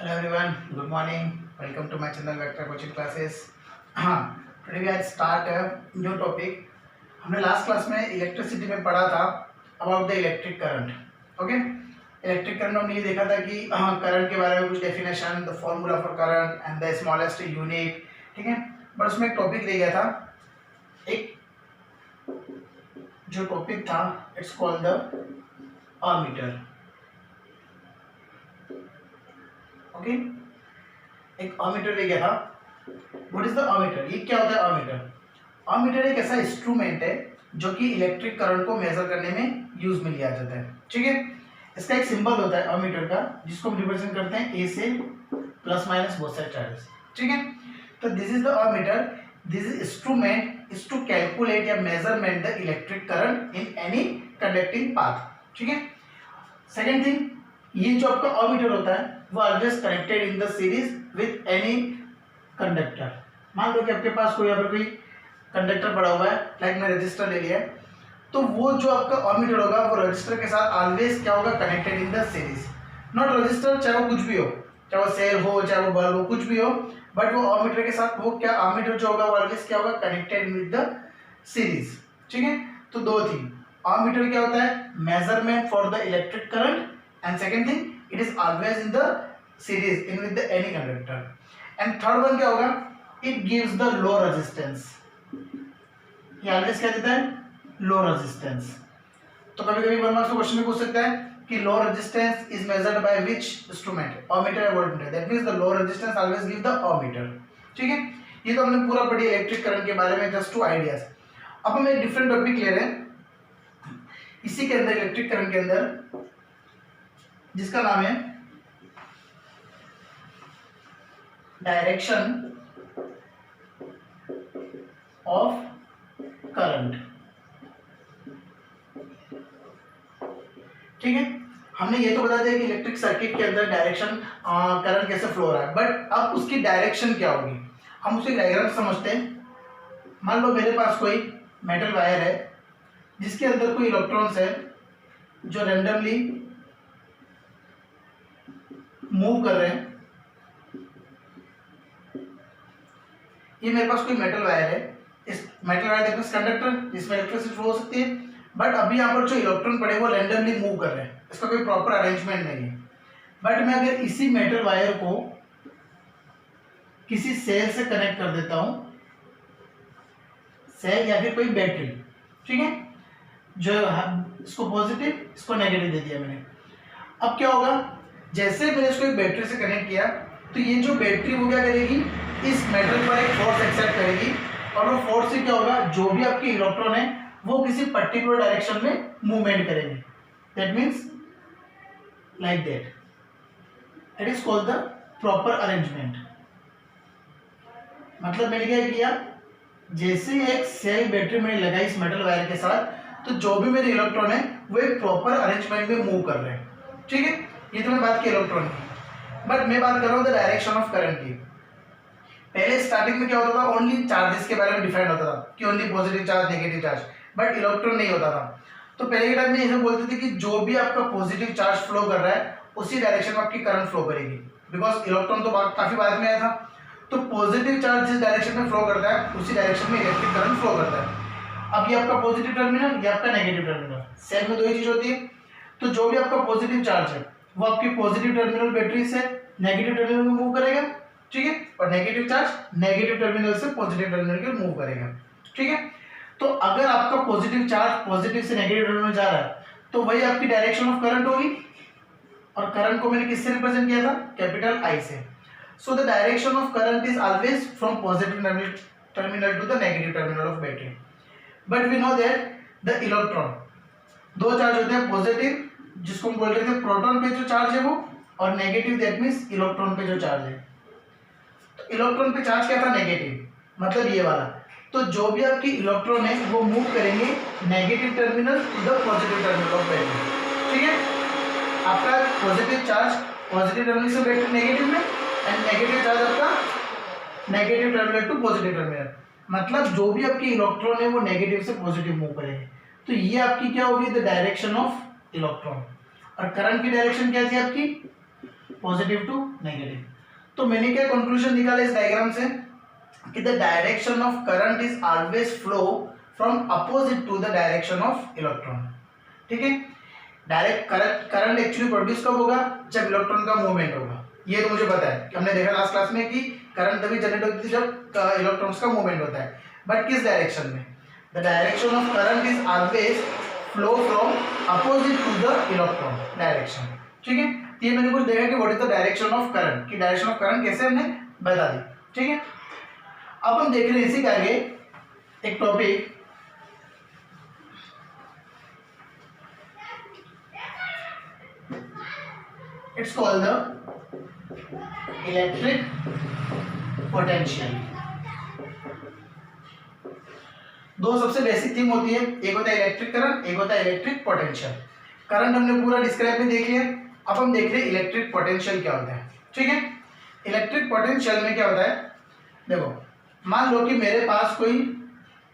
Hello everyone, good morning. Welcome to my channel Vector Coaching Classes. Today we will start a new topic. हमने last class में electricity में पढ़ा था about the electric current. Okay, electric current हमने ये देखा था कि करंट के बारे में कुछ definition, the formula for current and the smallest unit. ठीक है, बट उसमें एक टॉपिक रह गया था. एक जो टॉपिक था it's called the ammeter. Okay, एक अमीटर ले गया था. What is the ammeter? ये क्या होता है अमीटर? अमीटर एक ऐसा इंस्ट्रूमेंट है जो कि इलेक्ट्रिक करंट को मेजर करने में यूज में लिया जाता है. ठीक है, इसका एक सिंबल होता है अमीटर का जिसको हम रिप्रेजेंट करते हैं ए से plus minus both side charges. ठीक है, तो this is the ammeter. This is instrument is to calculate या measurement the electric current in any conducting path. ठीक है, सेकेंड थिंग, ये जो आपका अमीटर होता है वो always connected in the series with any conductor. मान लो कि आपके पास कोई यहाँ पर कोई कंडक्टर पड़ा हुआ है, लाइक मैं रजिस्टर ले लिया, तो वो जो आपका अमीटर होगा वो रजिस्टर के साथ ऑलवेज क्या होगा, connected in the series. Not register, चाहे वो कुछ भी हो, चाहे वो सेल हो, चाहे वो बल्ब हो, कुछ भी हो, बट वो अमीटर के साथ वो क्या अमीटर जो होगा वो ऑलवेज क्या होगा, कनेक्टेड विद द सीरीज. ठीक है, तो दो थिंग, अमीटर क्या होता है, measurement for the electric current, and second thing it is always in the series in with the any conductor. and third one क्या होगा, it gives the low resistance. ये always क्या देता है, low resistance. तो कभी कभी 1 मार्क्स का क्वेश्चन में पूछ सकता है कि low resistance is measured by which instrument, ammeter या voltmeter. that means the low resistance always give the ammeter. ठीक है, ये तो हमने पूरा पढ़ी इलेक्ट्रिक करंट के बारे में, जस्ट टू आइडियाज. अब हम एक डिफरेंट टॉपिक ले रहे हैं इसी के अंदर, इलेक्ट्रिक करंट के अंदर, जिसका नाम है डायरेक्शन ऑफ करंट. ठीक है, हमने ये तो बता दिया कि इलेक्ट्रिक सर्किट के अंदर डायरेक्शन करंट कैसे फ्लो हो रहा है, बट अब उसकी डायरेक्शन क्या होगी, हम उसे डायग्राम समझते हैं. मान लो मेरे पास कोई मेटल वायर है जिसके अंदर कोई इलेक्ट्रॉन्स है जो रैंडमली मूव कर रहे हैं. ये मेरे पास कोई मेटल वायर है, इस मेटल वायर देखो कंडक्टर जिसमें इलेक्ट्रिसिटी फ्लो हो सकती है, बट अभी यहाँ पर जो इलेक्ट्रॉन पड़े वो रैंडमली मूव कर रहे हैं, इसका कोई प्रॉपर अरेंजमेंट नहीं है. बट मैं अगर इसी मेटल वायर को किसी सेल से कनेक्ट कर देता हूं, सेल या फिर कोई बैटरी, ठीक है, जो इसको पॉजिटिव इसको नेगेटिव दे दिया मैंने. अब क्या होगा, जैसे मैंने इसको एक बैटरी से कनेक्ट किया तो ये जो बैटरी वो क्या करेगी, इस मेटल पर एक फोर्स एक्सर्ट करेगी, और वो फोर्स से क्या होगा, जो भी आपके इलेक्ट्रॉन है वो किसी पर्टिकुलर डायरेक्शन में मूवमेंट करेंगे. That means like that. It is called the proper arrangement. मतलब मैंने क्या किया, जैसे एक सेल बैटरी मैंने लगाई इस मेटल वायर के साथ, तो जो भी मेरे इलेक्ट्रॉन है वो एक प्रॉपर अरेंजमेंट में मूव कर रहे हैं. ठीक है, ये तो मैं बात की इलेक्ट्रॉन की, बट मैं बात कर रहा हूँ द डायरेक्शन ऑफ करंट की. पहले स्टार्टिंग में क्या होता था, ओनली चार्जेस के बारे में डिफाइन होता था कि only positive charge, negative charge, but electron नहीं होता था. तो पहले के टाइम में ऐसे बोलते थे कि जो भी आपका पॉजिटिव चार्ज फ्लो कर रहा है उसी डायरेक्शन में आपकी करंट फ्लो करेगी, बिकॉज इलेक्ट्रॉन तो काफी बाद में आया था. तो पॉजिटिव चार्ज जिस डायरेक्शन में फ्लो करता है उसी डायरेक्शन में इलेक्ट्रिक करंट फ्लो करता है. अब ये आपका पॉजिटिव टर्मिनल, ये आपका नेगेटिव टर्मिनल, सेल में दो ही चीज होती है. तो जो भी आपका पॉजिटिव चार्ज है वो आपकी पॉजिटिव टर्मिनल बैटरी से नेगेटिव टर्मिनल में मूव करेगा. ठीक है, और नेगेटिव चार्ज नेगेटिव टर्मिनल से पॉजिटिव टर्मिनल में मूव करेगा. ठीक है, तो अगर आपका पॉजिटिव चार्ज पॉजिटिव से नेगेटिव टर्मिनल में जा रहा है तो वही आपकी डायरेक्शन ऑफ करंट होगी, और करंट को मैंने किससे रिप्रेजेंट किया था, कैपिटल आई से. So the direction of current is always from positive terminal to the negative terminal of battery. But we know that the electron, दो चार्ज होते हैं, पॉजिटिव जिसको हम बोल रहे थे प्रोटॉन पे जो चार्ज है वो, और नेगेटिव दैट मींस इलेक्ट्रॉन पे जो चार्ज है. तो इलेक्ट्रॉन पे चार्ज क्या था, नेगेटिव, मतलब ये वाला. तो जो भी आपकी इलेक्ट्रॉन है वो मूव करेंगे negative terminal to the positive terminal of battery. ठीक है, आपका पॉजिटिव चार्ज पॉजिटिव टर्मिनल से बैटरी नेगेटिव में, एंड नेगेटिव चार्ज आपका negative terminal to positive terminal. मतलब जो भी आपकी इलेक्ट्रॉन है वो नेगेटिव से पॉजिटिव मूव करेंगे. तो ये आपकी क्या होगी, द डायरेक्शन ऑफ इलेक्ट्रॉन. और करंट की डायरेक्शन क्या थी आपकी, पॉजिटिव टू नेगेटिव। तो मैंने क्या कंक्लूजन निकाला इस डायग्राम से कि the direction of current is always flow from opposite to the direction of electron. ठीक है, डायरेक्ट करंट एक्चुअली प्रोड्यूस कब होगा, जब इलेक्ट्रॉन का मूवमेंट होगा। ये तो मुझे पता है कि हमने देखा लास्ट क्लास में कि करंट तभी जनरेट होती है जब इलेक्ट्रॉन्स का मूवमेंट होता है, बट किस डायरेक्शन में, the direction of current is always flow from opposite to the electron direction. ठीक है, तो ये मैंने कुछ देखा कि what is the direction of current, कि डायरेक्शन ऑफ करंट कैसे हमने बता दी। ठीक है, अब हम देख रहे हैं इसी के आगे एक topic, it's called the electric potential. दो सबसे बेसिक थीम होती है, एक होता है इलेक्ट्रिक करंट, एक होता है इलेक्ट्रिक पोटेंशियल। करंट हमने पूरा डिस्क्राइब में देख लिया, अब हम देख रहे हैं इलेक्ट्रिक पोटेंशियल क्या होता है। ठीक है, इलेक्ट्रिक पोटेंशियल में क्या होता है, देखो मान लो कि मेरे पास कोई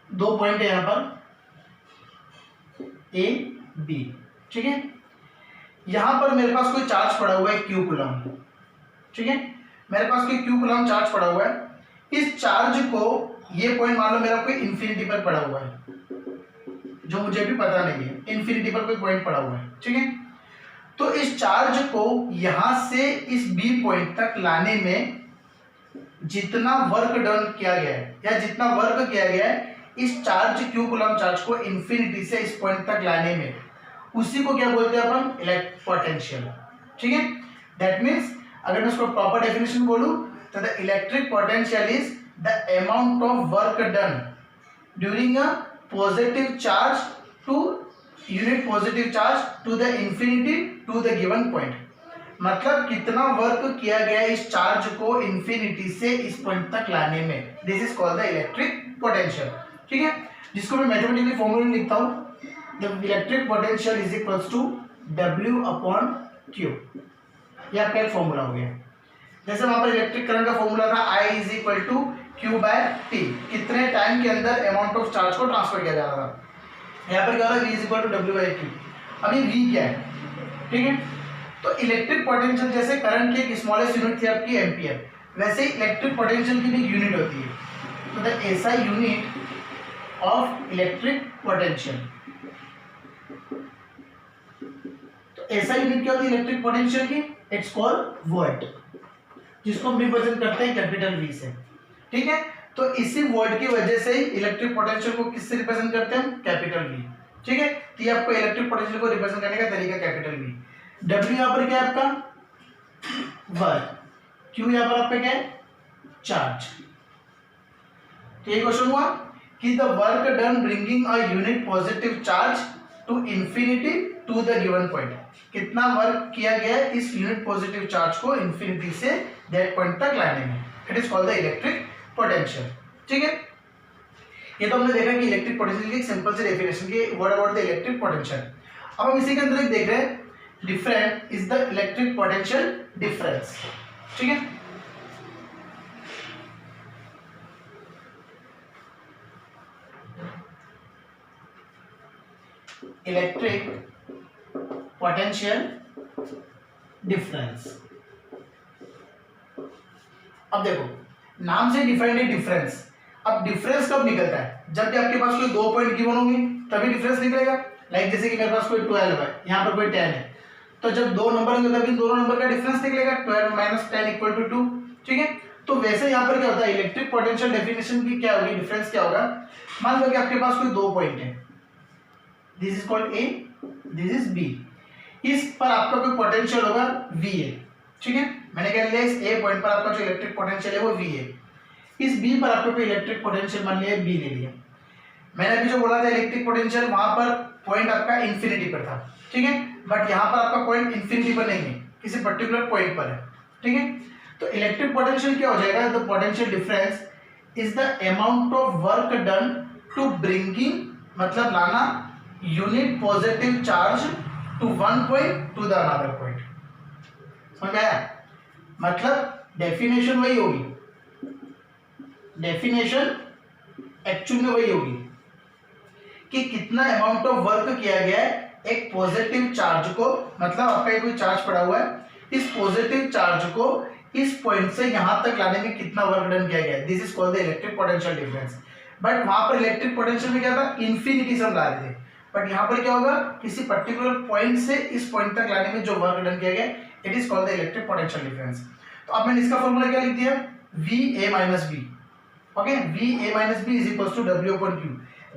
दो पॉइंट है यहाँ पर ए बी। ठीक है, यहां पर मेरे पास कोई चार्ज पड़ा हुआ है क्यू कूलम। ठीक है, मेरे पास कोई क्यू कूलम चार्ज पड़ा हुआ है, इस चार्ज को, ये पॉइंट मान लो मेरा कोई इंफिनिटी पर पड़ा हुआ है, जो मुझे भी पता नहीं है, इंफिनिटी पर कोई पॉइंट पड़ा हुआ है। ठीक है, तो इस चार्ज को यहां से इस बी पॉइंट तक लाने में जितना वर्क डन किया गया है या जितना वर्क किया गया है इस चार्ज क्यू कूलम चार्ज को इंफिनिटी से इस पॉइंट तक लाने में, उसी को क्या बोलते हैं अपन, इलेक्ट्रिक पोटेंशियल। ठीक है, दैट मीन्स अगर मैं उसको प्रॉपर डेफिनेशन बोलूं तो the electric potential is the amount of work done during a positive charge to unit positive charge to the infinity to the given point. मतलब कितना वर्क किया गया इस चार्ज को इंफिनिटी से इस पॉइंट तक लाने में, this is called the electric potential. ठीक है, जिसको मैं मैथमेटिकली फॉर्मूला में लिखता हूं, the electric potential is equals to W upon Q। ये आपका एक फॉर्मूला हो गया। जैसे वहां पर इलेक्ट्रिक करंट का फॉर्मूला था I is equal to Q by T, कितने टाइम के अंदर अमाउंट ऑफ चार्ज को ट्रांसफर किया जा रहा था। यहाँ पर क्या होगा, V is equal to W by Q। अभी V क्या है, ठीक है, तो इलेक्ट्रिक पोटेंशियल जैसे करंट की एक स्मॉलेस्ट यूनिट थी आपकी एम्पियर, वैसे ही इलेक्ट्रिक पोटेंशियल की भी एक यूनिट होती है, तो the SI unit of electric potential, तो एसआई यूनिट क्या होती है इलेक्ट्रिक पोटेंशियल की, इट्स कॉल्ड वोल्ट, जिसको हम रिप्रेजेंट करते हैं कैपिटल वी से। ठीक है, तो इसी वोल्ट की वजह से ही इलेक्ट्रिक पोटेंशियल को किससे रिप्रेजेंट करते हैं, कैपिटल वी। ठीक है, तो ये आपको इलेक्ट्रिक पोटेंशियल को रिप्रेजेंट करने का तरीका कैपिटल वी। W यहाँ पर क्या है आपका, वर्क, Q यहाँ पर आपका क्या है, चार्ज। तो ये क्वेश्चन हुआ कि the work done bringing a unit positive charge to infinity to the given point, कितना वर्क किया गया इस यूनिट पॉजिटिव चार्ज को इंफिनिटी से दैट पॉइंट तक लाने में, it is called the electric potential. ठीक है, ये तो हमने देखा कि इलेक्ट्रिक पोटेंशियल की एक सिंपल सी डेफिनेशन की, what about the electric potential. अब हम इसी के अंदर एक देख रहे हैं, different is the electric potential difference. ठीक है, इलेक्ट्रिक पोटेंशियल डिफरेंस। अब देखो नाम से डिफाइंड है डिफरेंस। अब डिफरेंस कब निकलता है, जब भी आपके पास कोई दो पॉइंट गिवन होंगे तभी डिफरेंस निकलेगा। लाइक जैसे कि मेरे पास कोई 12 है, यहाँ पर कोई 10 है, तो जब दो नंबर होंगे तभी दोनों नंबर का डिफरेंस निकलेगा, 12 माइनस 10 इक्वल टू 2। ठीक है, तो वैसे यहाँ पर क्या होता है, इलेक्ट्रिक पोटेंशियल डेफिनेशन की क्या होगी, डिफरेंस क्या होगा। मान लो कि आपके पास कोई दो पॉइंट है, this is called A, this is B, इस पर आपका कोई पोटेंशियल होगा वी है। ठीक है, मैंने कह लिया इस ए पॉइंट पर आपका जो इलेक्ट्रिक पोटेंशियल है वो वी है, इस बी पर आपको कोई इलेक्ट्रिक पोटेंशियल मान लिया बी ले लिया। मैंने अभी जो बोला था इलेक्ट्रिक पोटेंशियल, वहां पर पॉइंट आपका इंफिनिटी पर था। ठीक है, बट यहाँ पर आपका पॉइंट इंफिनिटी पर नहीं है, किसी पर्टिकुलर पॉइंट पर है। ठीक है, तो इलेक्ट्रिक पोटेंशियल क्या हो जाएगा, the potential difference is the amount of work done to bringing, मतलब लाना unit positive charge to one point to the another point. समझ में आया, मतलब डेफिनेशन वही होगी, डेफिनेशन एक्चुअल में वही होगी कि कितना अमाउंट ऑफ वर्क किया गया है एक पॉजिटिव चार्ज को, मतलब आपका कोई चार्ज पड़ा हुआ है, इस पॉजिटिव चार्ज को इस पॉइंट से यहां तक लाने में कितना वर्क डन किया गया, this is called the electric potential difference. But वहां पर इलेक्ट्रिक पोटेंशियल में क्या था, इन्फिनिटी से हम ला रहे थे, बट यहाँ पर क्या होगा, किसी पर्टिकुलर पॉइंट से इस पॉइंट तक लाने में जो वर्क डन किया गया, it is called the electric potential difference. तो अब मैंने इसका फॉर्मूला क्या लिख दिया, VA minus B. Okay, VA minus B is equal to W upon Q.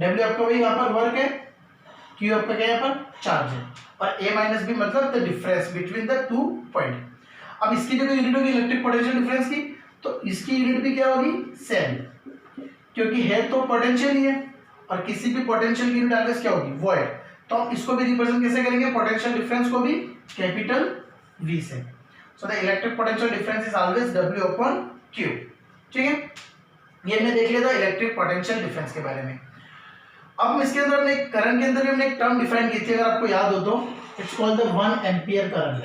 W आपका वही यहाँ पर वर्क है, Q आपका क्या यहाँ पर चार्ज है, और A माइनस बी मतलब the difference between the two point. अब इसकी जो यूनिट होगी इलेक्ट्रिक पोटेंशियल डिफरेंस की, तो इसकी यूनिट भी क्या होगी, सेम, क्योंकि है तो पोटेंशियल ही है, और किसी भी पोटेंशियल की यूनिट ऑलवेज क्या होगी, वोल्ट। तो हम इसको भी रिप्रेजेंट कैसे करेंगे, पोटेंशियल डिफरेंस को भी कैपिटल V से। So the electric potential difference is always W upon Q। ठीक है, ये हमने देख लिया था इलेक्ट्रिक पोटेंशियल डिफरेंस के बारे में। अब हम इसके अंदर हमने करंट के अंदर भी हमने एक टर्म डिफाइन की थी, अगर आपको याद हो तो, it's called the 1 ampere current,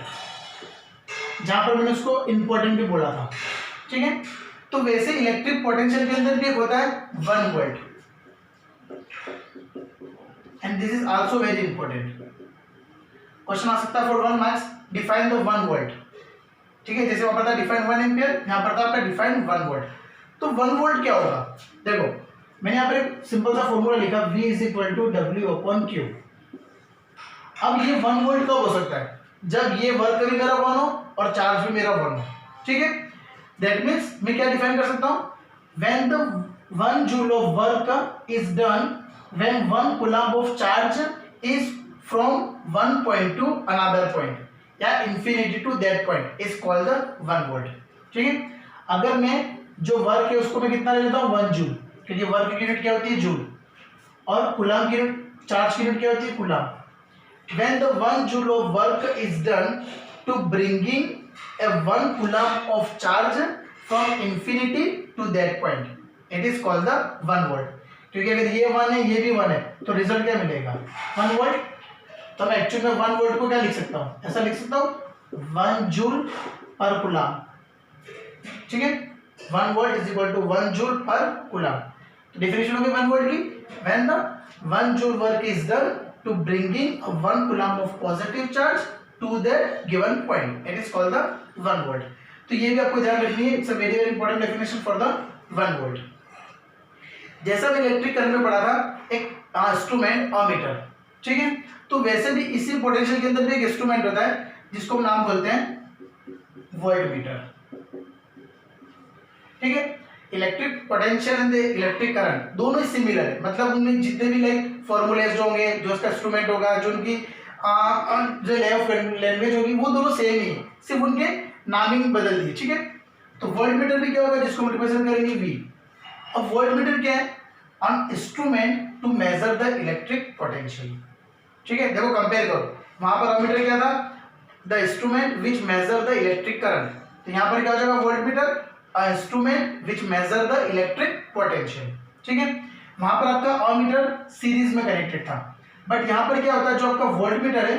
जहां पर मैंने उसको इंपॉर्टेंट भी बोला था। ठीक है, तो वैसे इलेक्ट्रिक पोटेंशियल के अंदर भी एक होता है 1 volt, and this is also very important. Question आ सकता है for 1 marks, define the 1 volt. ठीक है, जैसे वहां पर था डिफाइन 1 एम्पियर, यहां पर था आपका डिफाइन 1 वोल्ट। तो 1 वोल्ट क्या होगा, देखो मैंने यहाँ पर एक सिंपल सा फॉर्मूला लिखा, V is equal to W upon Q। अब ये 1 वोल्ट कब हो सकता है, जब ये वर्क भी मेरा 1 हो और चार्ज भी मेरा 1 हो। ठीक है, दैट मीन्स मैं क्या डिफाइन कर सकता हूँ, when the 1 joule of work is done when 1 coulomb of charge is from 1 point to another point या infinity to that point is called the 1 volt. ठीक है, अगर मैं जो वर्क है उसको मैं कितना ले लेता हूँ, 1 जूल, क्योंकि वर्क की यूनिट क्या होती है, जूल, और कूलम्ब की यूनिट, चार्ज की यूनिट क्या होती है, coulomb. When the 1 joule of work is done to bringing a 1 coulomb of charge from infinity to that point, it is called the 1 volt। क्योंकि अगर ये 1 है ये भी 1 है तो रिजल्ट क्या मिलेगा, 1 वोल्ट। तो मैं एक्चुअली में 1 वोल्ट को क्या लिख सकता हूँ, ऐसा लिख सकता हूँ 1 जूल पर कूलम्ब। ठीक है, 1 volt is equal to 1 joule per coulomb. तो डेफिनेशन होगी 1 वोल्ट की, when the 1 joule work is done to bringing 1 coulomb of positive charge to that given point, it is called the 1 volt। तो ये भी आपको ध्यान रखनी है, it's a very very important definition for the 1 volt. जैसा मैं इलेक्ट्रिक करंट में पढ़ा था, एक इंस्ट्रूमेंट अमीटर। ठीक है, तो वैसे भी इसी पोटेंशियल के अंदर भी एक इंस्ट्रूमेंट होता है जिसको हम नाम बोलते हैं वोल्टमीटर। ठीक है, electric potential and electric current दोनों ही सिमिलर है, मतलब उनमें जितने भी लाइक फॉर्मूलेज होंगे, जो उसका इंस्ट्रूमेंट होगा, जो उनकी जो लैंग्वेज होगी, वो दोनों सेम ही है, सिर्फ उनके नामिंग बदल दिए। ठीक है, तो वोल्टमीटर भी क्या होगा, जिसको हम रिप्रेजेंट करेंगे V। अब वोल्टमीटर क्या है, an instrument to measure the electric potential. ठीक है, देखो कंपेयर करो, वहां पर अमीटर क्या था, the instrument which major the electric current, तो यहाँ पर क्या हो जाएगा voltmeter, a instrument which major the electric potential. ठीक है, वहां पर आपका अमीटर सीरीज में कनेक्टेड था, बट यहां पर क्या होता है, जो आपका वोल्टमीटर है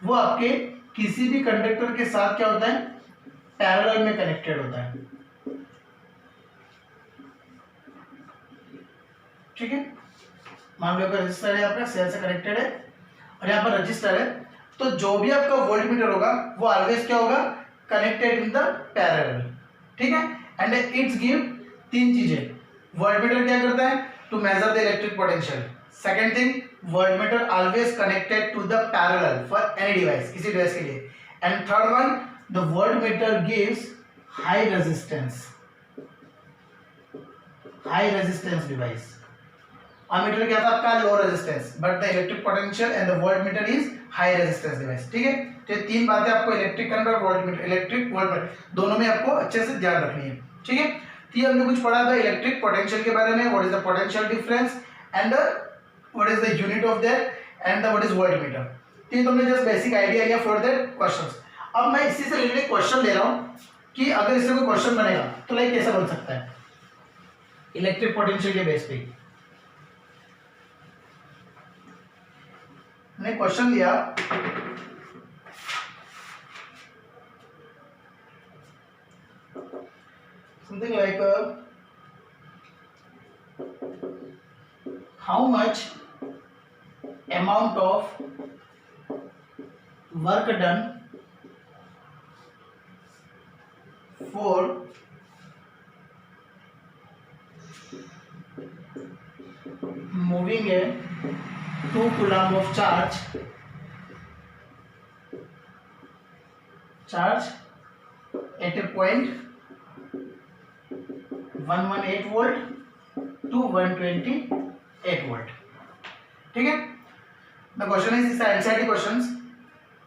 वो आपके किसी भी कंडक्टर के साथ क्या होता है, पैरेलल में कनेक्टेड होता है। ठीक है, मान लो रजिस्टर है आपका सेल से कनेक्टेड है और यहाँ पर रजिस्टर है, तो जो भी आपका वोल्टमीटर होगा वो ऑलवेज क्या होगा, कनेक्टेड इन द पैरेलल। ठीक है, एंड इट्स गिव 3 चीजें। वोल्टमीटर क्या करता है, to measure the electric potential. Second thing, voltmeter always connected to the parallel for any device, किसी डिवाइस के लिए। and third one, the voltmeter gives high resistance device। ammeter क्या था आपका, low resistance, but the electric potential and the voltmeter is high resistance device। ठीक है, तो ये 3 बातें आपको इलेक्ट्रिक करंट और वोल्टमीटर, इलेक्ट्रिक वोल्टमीटर दोनों में आपको अच्छे से ध्यान रखनी है। ठीक है, तो ये हमने कुछ पढ़ा था इलेक्ट्रिक पोटेंशियल के बारे में, what is the potential difference and what is the unit of that and the what is voltmeter। तो ये तुमने जस्ट बेसिक आइडिया लिया फॉर दैट क्वेश्चंस। अब मैं इसी से रिलेटेड क्वेश्चन ले रहा हूं कि अगर इससे कोई क्वेश्चन बनेगा तो लाइक कैसा बन सकता है इलेक्ट्रिक पोटेंशियल के बेस पे। मैंने क्वेश्चन लिया, something like how much amount of work done 4 moving a 2 coulomb of charge at a point 118 volt to 128 volt. ठीक है. The question is NCERT questions.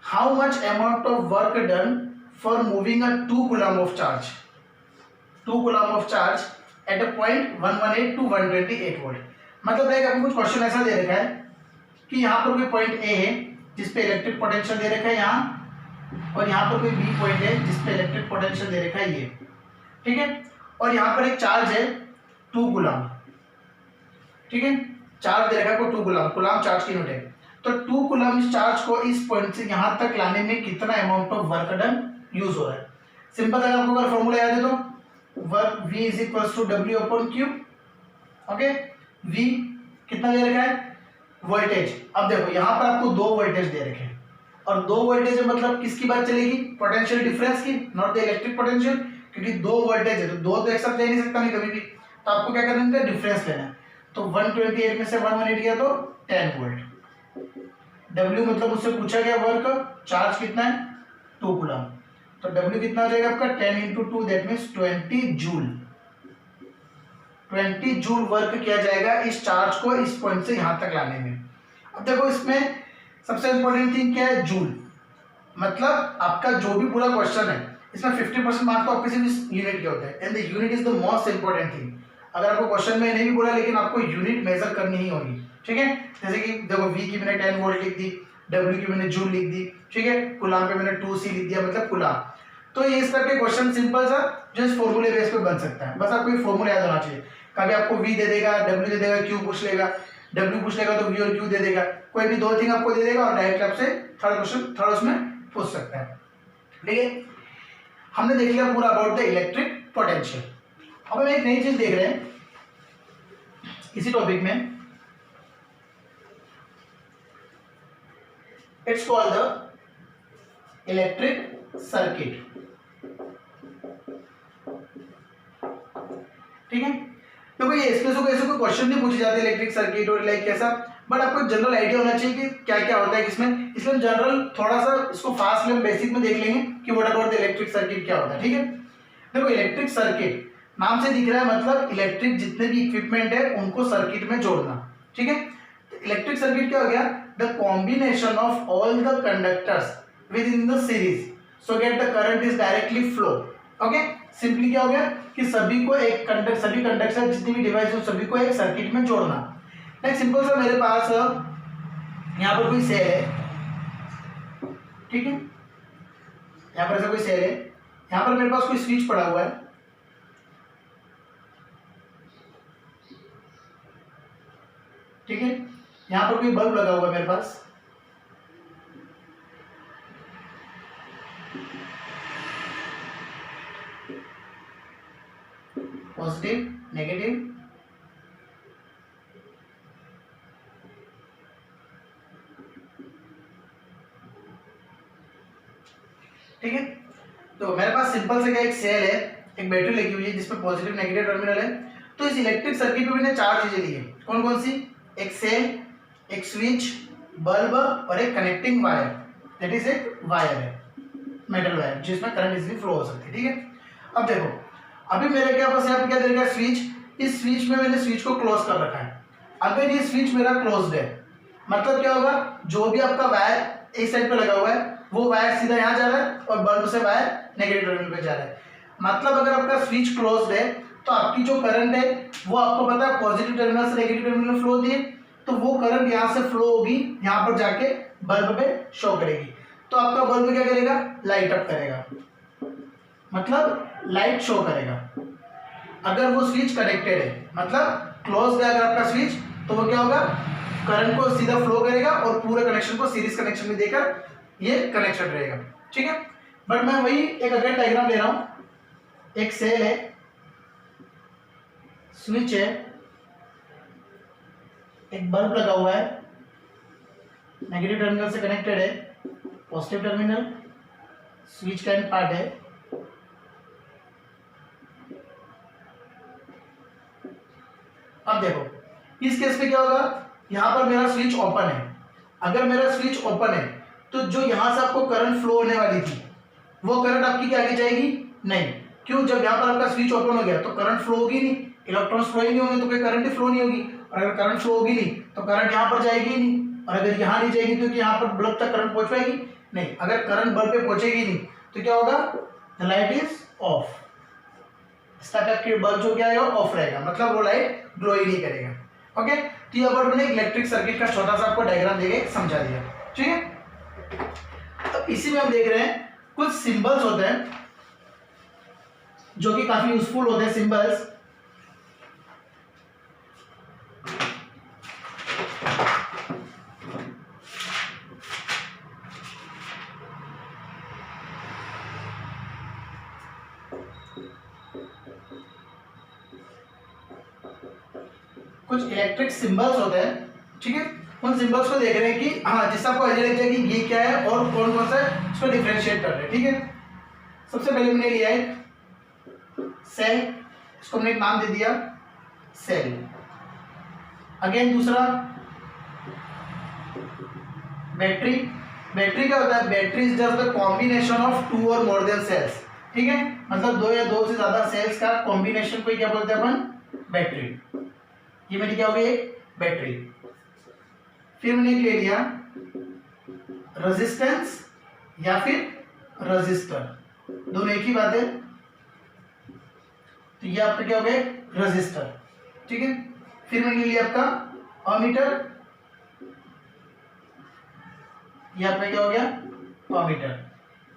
How much amount of work done for moving a 2 coulomb of charge? 2 coulomb of charge at a point 118 to 128 volt. मतलब देखिए आपको कुछ question ऐसा दे रखा है कि यहाँ पर कोई पॉइंट ए है जिसपे इलेक्ट्रिक पोटेंशियल दे रखा है यहाँ, और यहाँ पर कोई बी पॉइंट है जिसपे इलेक्ट्रिक पोटेंशियल दे रखा है ये. ठीक है. और यहाँ पर एक चार्ज है 2 कूलम. ठीक है. चार्ज दे रखा है को 2 कूलम. कूलम चार्ज की यूनिट है. तो 2 कूलम इस चार्ज को इस पॉइंट से यहाँ तक लाने में कितना amount of work done use हो रहा है. सिंपल है. आपको अगर फॉर्मूला याद है तो work V is equal to W upon Q. Okay. V कितना दे रखा है? वोल्टेज. अब देखो यहाँ पर आपको 2 वोल्टेज दे रखे हैं, और 2 वोल्टेज मतलब किसकी बात चलेगी? पोटेंशियल डिफरेंस की, नॉट द इलेक्ट्रिक पोटेंशियल. क्योंकि 2 वोल्टेज है तो 2 तो एक साथ ले नहीं सकता नहीं कभी भी. तो आपको क्या करना है? डिफरेंस लेना है. तो 128 में से 118 गया तो 10 वोल्ट. W मतलब उससे पूछा गया वर्क, चार्ज कितना है? 2 कूलम. तो W कितना हो जाएगा आपका? 10 into 2 that means 20 joule. 20 joule work किया जाएगा इस चार्ज को इस पॉइंट से यहां तक लाने में. अब देखो इसमें सबसे इंपॉर्टेंट थिंग क्या है? जूल. मतलब आपका जो भी पूरा क्वेश्चन है इसमें 50% मार्क तो आपके सिर्फ यूनिट के होते हैं, and the unit is the most important thing. अगर आपको क्वेश्चन में नहीं भी बोला लेकिन आपको यूनिट मेजर करनी ही होगी. ठीक है. जैसे कि देखो V की मैंने 10 वोल्ट लिख दी, W की मैंने जूल लिख दी. ठीक है. कूलम पे मैंने 2C लिख दिया, मतलब कूलम. तो ये इस टाइप के क्वेश्चन सिंपल सा जो इस फॉर्मूले बेस पे बन सकता है. बस आपको ये फॉर्मूला याद होना चाहिए. कभी आपको V दे देगा, W दे देगा, Q पूछ लेगा. W पूछ लेगा तो V और Q दे देगा. कोई भी 2 थिंग आपको दे देगा और डायरेक्ट आपसे थर्ड उसमें पूछ सकता है. ठीक है. हमने देख लिया पूरा अबाउट द इलेक्ट्रिक पोटेंशियल. अब हम एक नई चीज देख रहे हैं इसी टॉपिक में. It's called the electric circuit. ठीक है. तो ये इसमें से ऐसे कोई क्वेश्चन नहीं पूछे जाते इलेक्ट्रिक सर्किट और लाइक कैसा, बट आपको एक जनरल आइडिया होना चाहिए कि क्या क्या होता है किसमें. इसलिए हम जनरल थोड़ा सा इसको फास्ट लेवल बेसिक में देख लेंगे कि what about the electric circuit क्या होता है. ठीक है. देखो इलेक्ट्रिक सर्किट नाम से दिख रहा है, मतलब इलेक्ट्रिक जितने भी इक्विपमेंट है उनको सर्किट में जोड़ना. ठीक है. तो इलेक्ट्रिक सर्किट क्या हो गया? The combination of all the conductors with in the series so get the current is directly flow. Okay. Simply क्या हो गया कि सभी कंडक्टर जितनी भी डिवाइस है सभी को एक सर्किट में जोड़ना. लाइक सिंपल सा मेरे पास यहाँ पर कोई सेल है. ठीक है. यहाँ पर ऐसा कोई सेल है. यहाँ पर मेरे पास कोई स्विच पड़ा हुआ है. ठीक है. यहाँ पर कोई बल्ब लगा हुआ है मेरे पास. Positive, negative. ठीक है. तो मेरे पास सिंपल से क्या एक सेल है, एक बैटरी लगी हुई है जिसमें पॉजिटिव नेगेटिव टर्मिनल है. तो इस इलेक्ट्रिक सर्किट में मैंने 4 चीजें ली है. कौन कौन सी? एक सेल, एक स्विच, बल्ब और एक कनेक्टिंग वायर. दैट इज एक वायर है, मेटल वायर, जिसमें करंट इजीली फ्लो हो सकती है. ठीक है. अब देखो अभी मेरे क्या पास यहाँ पे क्या देगा? स्विच. इस स्विच में मैंने स्विच को क्लोज कर रखा है. अगर ये स्विच मेरा क्लोज्ड है मतलब क्या होगा? जो भी आपका वायर इस साइड पे लगा हुआ है वो वायर सीधा यहाँ जा रहा है और बल्ब से वायर नेगेटिव टर्मिनल पे जा रहा है. मतलब अगर आपका स्विच क्लोज्ड है तो आपकी जो करंट है वो आपको पता है पॉजिटिव टर्मिनल से नेगेटिव टर्मिनल फ्लो होती है. तो वो करंट यहाँ से फ्लो होगी, यहाँ पर जाके बल्ब पे शो करेगी. तो आपका बल्ब क्या करेगा? लाइट अप करेगा, मतलब लाइट शो करेगा. अगर वो स्विच कनेक्टेड है मतलब क्लोज्ड है अगर आपका स्विच, तो वो क्या होगा? करंट को सीधा फ्लो करेगा और पूरे कनेक्शन को सीरीज कनेक्शन में देकर ये कनेक्शन रहेगा. ठीक है. बट मैं वही एक अगर डायग्राम ले रहा हूं. एक सेल है, स्विच है, एक बल्ब लगा हुआ है, नेगेटिव टर्मिनल से कनेक्टेड है, पॉजिटिव टर्मिनल, स्विच का एंड पार्ट है, अब देखो इस केस में क्या होगा, यहाँ पर मेरा स्विच ओपन है, अगर मेरा स्विच ओपन है तो जो यहाँ से आपको करंट फ्लो होने वाली थी वो करंट आपकी क्या आगे जाएगी, नहीं। क्यों, जब यहाँ पर आपका स्विच ओपन हो गया तो करंट फ्लो होगी नहीं, इलेक्ट्रॉन्स फ्लो ही नहीं होंगे तो कोई करंट ही फ्लो नहीं होगी, और अगर करंट फ्लो होगी नहीं तो करंट यहाँ पर जाएगी ही नहीं, और अगर यहाँ नहीं जाएगी तो यहाँ पर बल्ब तक करंट पहुंच पाएगी नहीं। अगर करंट बल्ब पे पहुंचेगी नहीं तो क्या होगा, द लाइट इज ऑफ, इस टाइप का बल्ब जो क्या है ऑफ रहेगा, मतलब वो लाइट ग्लो ही नहीं करेगा। ओके, तो ये मैंने इलेक्ट्रिक सर्किट का छोटा सा आपको डायग्राम देके समझा दिया, ठीक है। अब इसी में हम देख रहे हैं कुछ सिंबल्स होते हैं जो कि काफी यूजफुल होते हैं सिंबल्स। कुछ इलेक्ट्रिक सिंबल्स होते हैं, ठीक है, उन सिंबल्स को देख रहे हैं कि हाँ जिससे आपको आइडिया लगता है कि ये क्या है और कौन कौन सा है, इसको डिफरेंशिएट कर रहे हैं, ठीक है। सबसे पहले मैंने लिया है सेल, इसको हमने एक नाम दे दिया सेल। अगेन दूसरा बैटरी, बैटरी क्या होता है, battery is just the combination of two और मोर देन सेल्स, ठीक है, मतलब दो या दो से ज्यादा सेल्स का कॉम्बिनेशन को क्या बोलते हैं अपन, बैटरी। ये मेरी क्या हो गई, एक बैटरी। फिर मैंने ले लिया रेजिस्टेंस या फिर रजिस्टर, दोनों एक ही बात है, तो ये आपका क्या हो गया, रजिस्टर, ठीक है। फिर मैंने लिया आपका अमीटर, ये आपका क्या हो गया, अमीटर।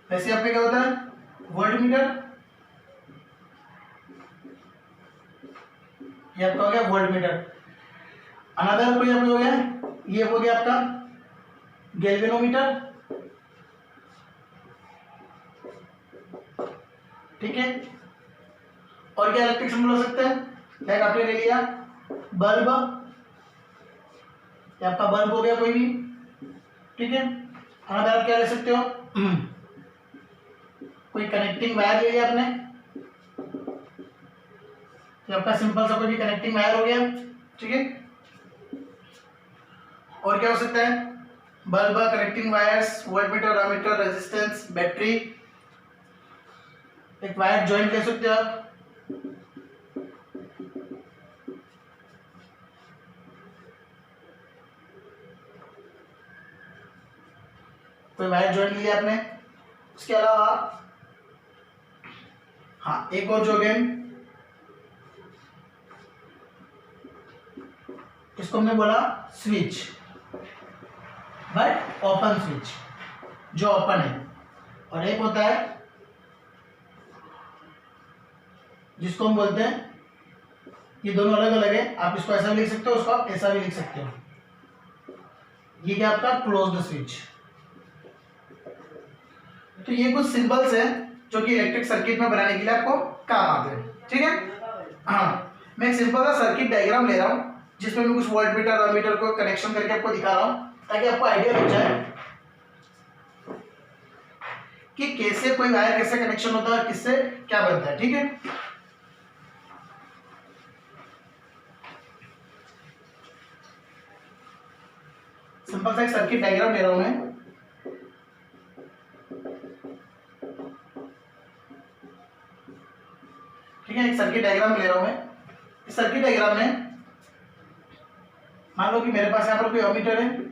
वैसे आपका क्या होता है, वोल्ट मीटर, ये आपका हो गया वोल्ट मीटर। अनदर कोई आपका हो गया, ये हो गया आपका गैल्वेनोमीटर, ठीक है। और क्या इलेक्ट्रिक सिंबल हो सकता है, लाइक आपने ले लिया बल्ब, ये आपका बल्ब हो गया कोई भी, ठीक है। अनदर आप क्या ले सकते हो, कोई कनेक्टिंग वायर ले लिया आपने, तो आपका सिंपल सा कोई भी कनेक्टिंग वायर हो गया, ठीक है। और क्या हो सकता है, bulb, connecting wires, voltmeter, ammeter, resistance, battery, एक वायर जॉइंट ले सकते हो आप, कोई वायर जॉइंट लिया आपने। उसके अलावा हाँ एक और जो गेम, इसको हमने बोला स्विच, बट ओपन स्विच, जो ओपन है, और एक होता है जिसको हम बोलते हैं, ये दोनों अलग अलग है, आप इसको ऐसा भी लिख सकते हो, उसको आप ऐसा भी लिख सकते हो, ये क्या आपका क्लोज्ड स्विच। तो ये कुछ सिंबल्स हैं जो कि इलेक्ट्रिक सर्किट में बनाने के लिए आपको काम आते हैं, ठीक है। हाँ, मैं एक सिंपल सा सर्किट डायग्राम ले रहा हूँ जिसमें मैं कुछ वोल्टमीटर और अमीटर को कनेक्शन करके आपको दिखा रहा हूँ, ताकि आपको आइडिया लग जाए कि कैसे कोई वायर कैसे कनेक्शन होता है और किससे क्या बनता है, ठीक है। सिंपल सा एक सर्किट डायग्राम ले रहा हूं मैं, ठीक है, एक सर्किट डायग्राम ले रहा हूं मैं। इस सर्किट डायग्राम में मान लो कि मेरे पास यहाँ पर कोई अमीटर है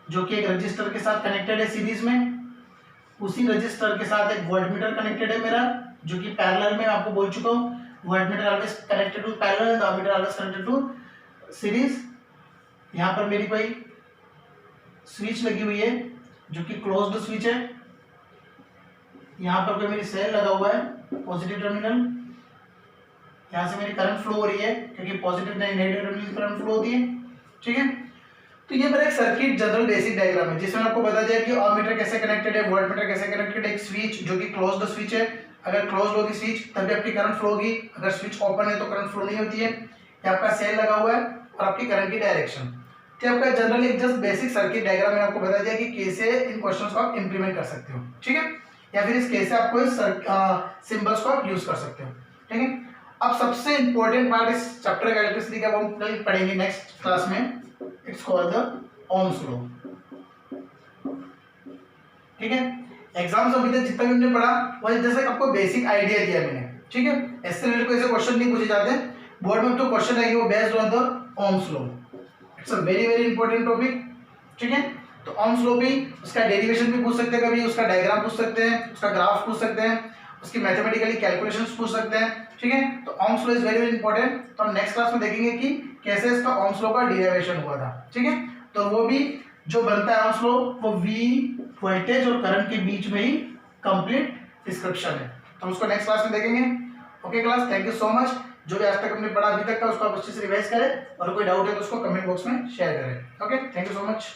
जो कि एक रजिस्टर के साथ कनेक्टेड है सीरीज में, उसी रजिस्टर के साथ एक वोल्टमीटर कनेक्टेड है मेरा, जो कि पैरेलल में आपको बोल चुका हूँ, voltmeter always connected to parallel and ammeter always connected to series. यहाँ पर मेरी कोई स्विच लगी हुई है जो कि क्लोज्ड स्विच है, यहाँ पर कोई मेरी सेल लगा हुआ है पॉजिटिव टर्मिनल, यहाँ से मेरी करंट फ्लो हो रही है क्योंकि positive negative terminal current flow होती है, ठीक है। तो ये मेरा एक सर्किट जनरल बेसिक डायग्राम है जिसमें आपको बता दिया कि अमीटर कैसे कनेक्टेड है, वोल्टमीटर कैसे कनेक्टेड है, एक स्विच जो कि क्लोज्ड स्विच है, अगर क्लोज्ड होगी स्विच तभी आपकी करंट फ्लो होगी, अगर स्विच ओपन है तो करंट फ्लो नहीं होती है। ये आपका सेल लगा हुआ है और आपकी करंट की डायरेक्शन, तो आपका जनरली एक जस्ट बेसिक सर्किट डायग्राम में आपको बता दिया कि कैसे इन क्वेश्चंस को आप इंप्लीमेंट कर सकते हो, ठीक है, या फिर इस कैसे आपको इस सिंबल्स को आप यूज कर सकते हो, ठीक है। अब सबसे इंपॉर्टेंट पार्ट इस चैप्टर का इलेक्ट्रिसिटी का वो हम कल पढ़ेंगे नेक्स्ट क्लास में, it's called the Ohm's law. ठीक है, एग्जाम्स अभी तक जितना भी हमने पढ़ा वो जैसे आपको बेसिक आइडिया दिया मैंने, ठीक है। इससे रिलेटेड कोई ऐसे क्वेश्चन नहीं पूछे जाते बोर्ड में, तो क्वेश्चन आएगी वो based on the Ohm's law. It's a very very important topic, ठीक है। तो ओम्स लॉ भी उसका डेरिवेशन भी पूछ सकते हैं, कभी उसका डायग्राम पूछ सकते हैं, उसका ग्राफ पूछ सकते हैं, उसकी मैथमेटिकली कैलकुलेशंस पूछ सकते हैं, ठीक है। तो Ohm's law is very very important. तो हम नेक्स्ट क्लास में देखेंगे कि कैसे इसका ओम्स लॉ का डेरिवेशन हुआ था, ठीक है। तो वो भी जो बनता है ओम्स लॉ वो वी वोल्टेज और करंट के बीच में ही कंप्लीट डिस्क्रिप्शन है। तो हम उसको नेक्स्ट क्लास में देखेंगे। Okay class, thank you so much. जो भी आज तक हमने पढ़ा अभी तक का उसको आप अच्छे से रिवाइज करें, और कोई डाउट है तो उसको कमेंट बॉक्स में शेयर करें। Okay, thank you so much.